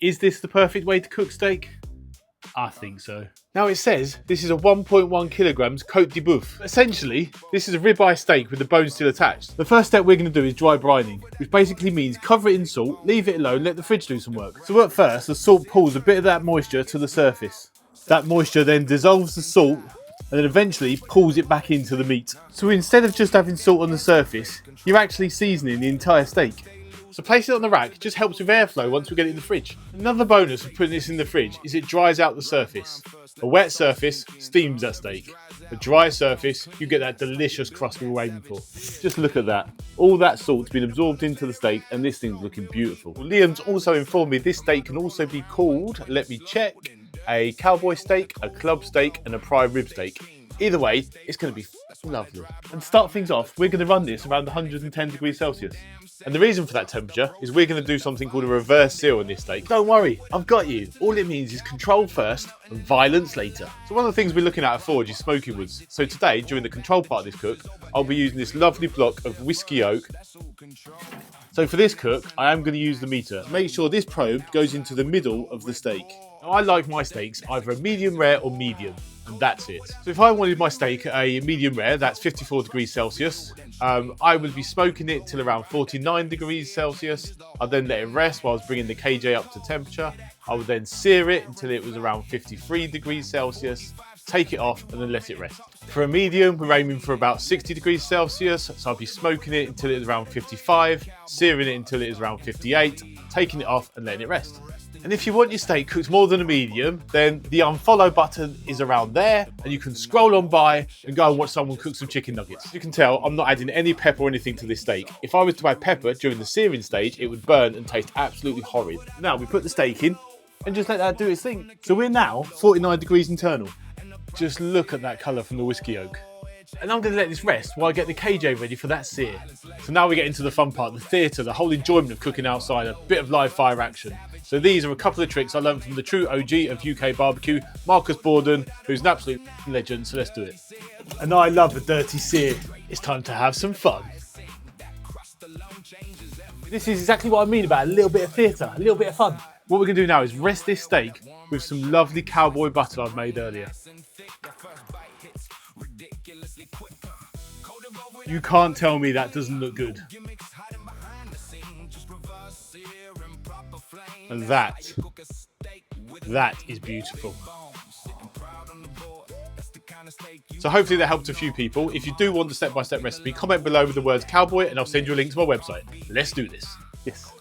Is this the perfect way to cook steak? I think so. Now it says this is a 1.1 kilograms Côte de Boeuf. Essentially, this is a ribeye steak with the bone still attached. The first step we're going to do is dry brining, which basically means cover it in salt, leave it alone, let the fridge do some work. So at first, the salt pulls a bit of that moisture to the surface. That moisture then dissolves the salt and then eventually pulls it back into the meat. So instead of just having salt on the surface, you're actually seasoning the entire steak. So place it on the rack, it just helps with airflow once we get it in the fridge. Another bonus of putting this in the fridge is it dries out the surface. A wet surface steams that steak. A dry surface, you get that delicious crust we were aiming for. Just look at that. All that salt's been absorbed into the steak and this thing's looking beautiful. Well, Liam's also informed me this steak can also be called, let me check, a cowboy steak, a club steak and a prime rib steak. Either way, it's going to be lovely. And to start things off, we're going to run this around 110 degrees Celsius. And the reason for that temperature is we're going to do something called a reverse sear on this steak. Don't worry, I've got you. All it means is control first and violence later. So one of the things we're looking at forge is smoking woods. So today, during the control part of this cook, I'll be using this lovely block of whisky oak. So for this cook, I am going to use the meter. Make sure this probe goes into the middle of the steak. Now, I like my steaks either a medium rare or medium, and that's it. So if I wanted my steak a medium rare, that's 54 degrees Celsius. I would be smoking it till around 49 degrees Celsius. I'd then let it rest while I was bringing the KJ up to temperature. I would then sear it until it was around 53 degrees Celsius, take it off and then let it rest. For a medium, we're aiming for about 60 degrees Celsius, so I'll be smoking it until it is around 55, searing it until it is around 58, taking it off and letting it rest. And if you want your steak cooked more than a medium, then the unfollow button is around there and you can scroll on by and go and watch someone cook some chicken nuggets. You can tell I'm not adding any pepper or anything to this steak. If I was to add pepper during the searing stage, it would burn and taste absolutely horrid. Now we put the steak in and just let that do its thing. So we're now 49 degrees internal. Just look at that colour from the whisky oak. And I'm going to let this rest while I get the KJ ready for that sear. So now we get into the fun part, the theatre, the whole enjoyment of cooking outside, a bit of live fire action. So these are a couple of tricks I learned from the true OG of UK barbecue, Marcus Borden, who's an absolute legend, so let's do it. And I love a dirty sear. It's time to have some fun. This is exactly what I mean about a little bit of theatre, a little bit of fun. What we're going to do now is rest this steak with some lovely cowboy butter I've made earlier. You can't tell me that doesn't look good. And that is beautiful. So hopefully that helped a few people. If you do want the step-by-step recipe, comment below with the words cowboy and I'll send you a link to my website. Let's do this. Yes.